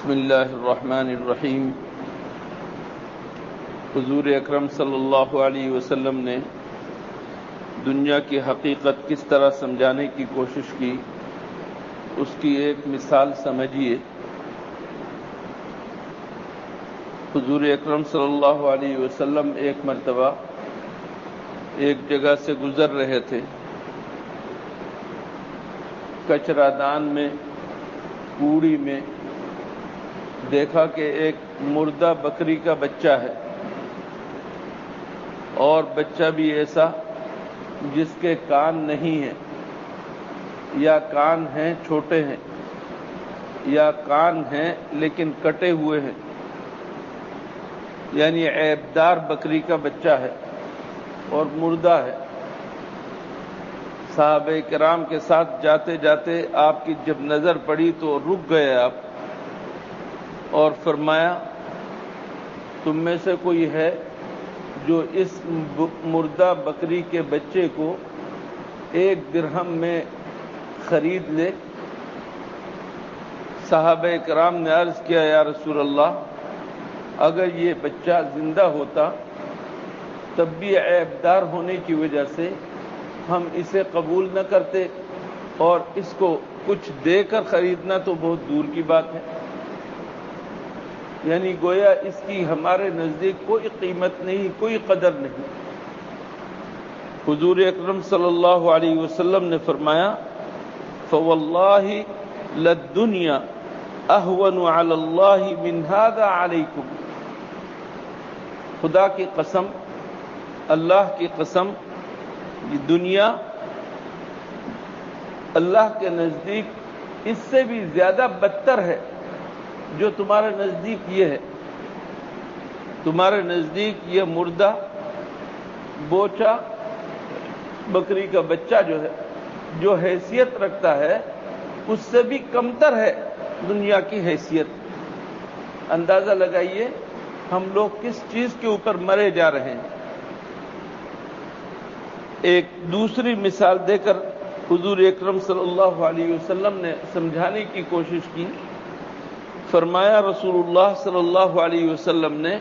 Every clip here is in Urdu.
بسم اللہ الرحمن الرحیم۔ حضور اکرم صلی اللہ علیہ وسلم نے دنیا کی حقیقت کس طرح سمجھانے کی کوشش کی، اس کی ایک مثال سمجھیے۔ حضور اکرم صلی اللہ علیہ وسلم ایک مرتبہ ایک جگہ سے گزر رہے تھے، کچرا دان میں، کوڑی میں دیکھا کہ ایک مردہ بکری کا بچہ ہے، اور بچہ بھی ایسا جس کے کان نہیں ہیں، یا کان ہیں چھوٹے ہیں، یا کان ہیں لیکن کٹے ہوئے ہیں، یعنی عیبدار بکری کا بچہ ہے اور مردہ ہے۔ صحابہ کرام کے ساتھ جاتے جاتے آپ کی جب نظر پڑی تو رک گئے آپ، اور فرمایا تم میں سے کوئی ہے جو اس مردہ بکری کے بچے کو 1 درہم میں خرید لے؟ صحابہ کرام نے عرض کیا یا رسول اللہ، اگر یہ بچہ زندہ ہوتا تب بھی عیبدار ہونے کی وجہ سے ہم اسے قبول نہ کرتے، اور اس کو کچھ دے کر خریدنا تو بہت دور کی بات ہے۔ یعنی گویا اس کی ہمارے نزدیک کوئی قیمت نہیں، کوئی قدر نہیں۔ حضور اکرم صلی اللہ علیہ وسلم نے فرمایا فواللہ للدنیا اہون علی اللہ من ھذا علیکم، خدا کی قسم، اللہ کی قسم، یہ دنیا اللہ کے نزدیک اس سے بھی زیادہ بدتر ہے جو تمہارے نزدیک یہ ہے۔ تمہارے نزدیک یہ مردہ بوچا بکری کا بچہ جو ہے، جو حیثیت رکھتا ہے، اس سے بھی کمتر ہے دنیا کی حیثیت۔ اندازہ لگائیے ہم لوگ کس چیز کے اوپر مرے جا رہے ہیں۔ ایک دوسری مثال دے کر حضور اکرم صلی اللہ علیہ وسلم نے سمجھانے کی کوشش کی۔ فرمایا رسول اللہ صلی اللہ علیہ وسلم نے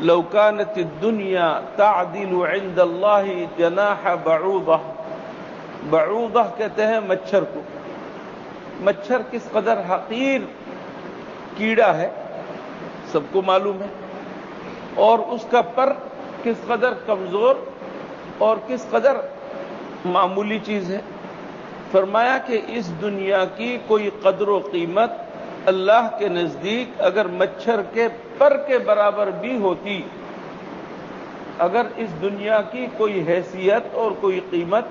لو كانت الدنيا تعدل عند اللہ جناح بعوضہ، بعوضہ کہتے ہیں مچھر کو۔ مچھر کس قدر حقیر کیڑا ہے سب کو معلوم ہے، اور اس کا پر کس قدر کمزور اور کس قدر معمولی چیز ہے۔ فرمایا کہ اس دنیا کی کوئی قدر و قیمت اللہ کے نزدیک اگر مچھر کے پر کے برابر بھی ہوتی، اگر اس دنیا کی کوئی حیثیت اور کوئی قیمت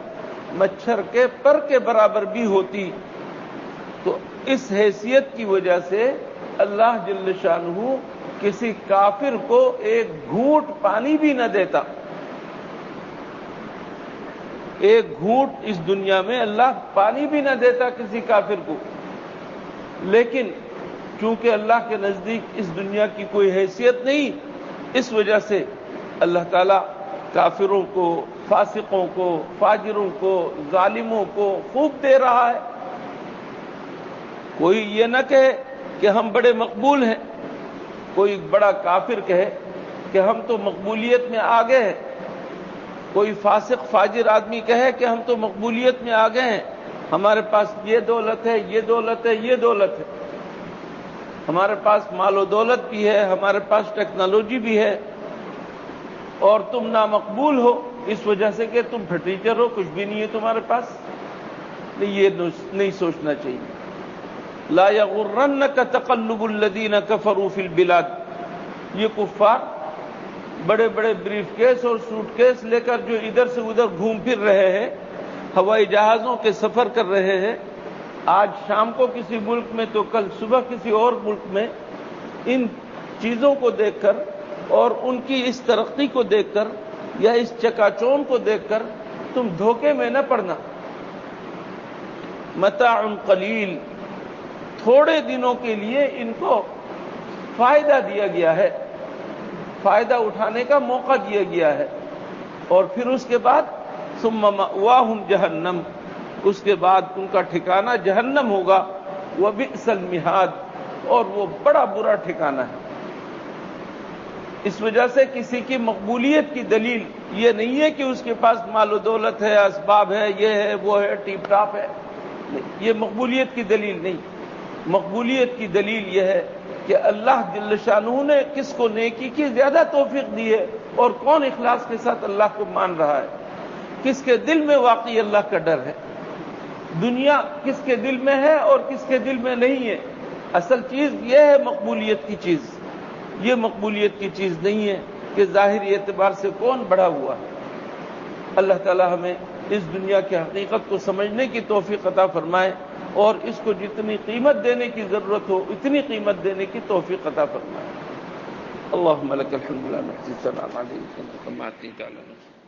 مچھر کے پر کے برابر بھی ہوتی، تو اس حیثیت کی وجہ سے اللہ جل شانہ کسی کافر کو 1 گھونٹ پانی بھی نہ دیتا۔ 1 گھونٹ اس دنیا میں اللہ پانی بھی نہ دیتا کسی کافر کو، لیکن چونکہ اللہ کے نزدیک اس دنیا کی کوئی حیثیت نہیں، اس وجہ سے اللہ تعالیٰ کافروں کو، فاسقوں کو، فاجروں کو، ظالموں کو خوب دے رہا ہے۔ کوئی یہ نہ کہے کہ ہم بڑے مقبول ہیں، کوئی بڑا کافر کہے کہ ہم تو مقبولیت میں آگے ہیں، کوئی فاسق فاجر آدمی کہے کہ ہم تو مقبولیت میں آگے ہیں، ہمارے پاس یہ دولت ہے، یہ دولت ہے، یہ دولت ہے، ہمارے پاس مال و دولت بھی ہے، ہمارے پاس ٹیکنالوجی بھی ہے، اور تم نامقبول ہو اس وجہ سے کہ تم پھٹیچر ہو، کچھ بھی نہیں ہے تمہارے پاس۔ یہ نہیں سوچنا چاہیے۔ لا یغرنک تقلب الذین کفروا فی البلاد، یہ کفار بڑے بڑے بریف کیس اور سوٹ کیس لے کر جو ادھر سے ادھر گھوم پھر رہے ہیں، ہوائی جہازوں کے سفر کر رہے ہیں، آج شام کو کسی ملک میں تو کل صبح کسی اور ملک میں، ان چیزوں کو دیکھ کر اور ان کی اس ترقی کو دیکھ کر یا اس چکا چوند کو دیکھ کر تم دھوکے میں نہ پڑنا۔ متاع قلیل، تھوڑے دنوں کے لیے ان کو فائدہ دیا گیا ہے، فائدہ اٹھانے کا موقع دیا گیا ہے، اور پھر اس کے بعد ثم مأواہم جہنم، اس کے بعد ان کا ٹھکانہ جہنم ہوگا۔ وبئس المہاد، اور وہ بڑا برا ٹھکانہ ہے۔ اس وجہ سے کسی کی مقبولیت کی دلیل یہ نہیں ہے کہ اس کے پاس مال و دولت ہے، اسباب ہے، یہ ہے، وہ ہے، ٹیپ ٹاپ ہے، یہ مقبولیت کی دلیل نہیں۔ مقبولیت کی دلیل یہ ہے کہ اللہ جل شانہ نے کس کو نیکی کی زیادہ توفیق دی ہے اور کون اخلاص کے ساتھ اللہ کو مان رہا ہے، کس کے دل میں واقعی اللہ کا ڈر ہے۔ دنیا کس کے دل میں ہے اور کس کے دل میں نہیں ہے، اصل چیز یہ ہے مقبولیت کی چیز۔ یہ مقبولیت کی چیز نہیں ہے کہ ظاہری اعتبار سے کون بڑا ہوا۔ اللہ تعالی ہمیں اس دنیا کی حقیقت کو سمجھنے کی توفیق عطا فرمائے اور اس کو جتنی قیمت دینے کی ضرورت ہو اتنی قیمت دینے کی توفیق عطا فرمائے۔ اللہم لک الحمد لا نحصی ثناء علیک انت کما اثنیت علی نفسک۔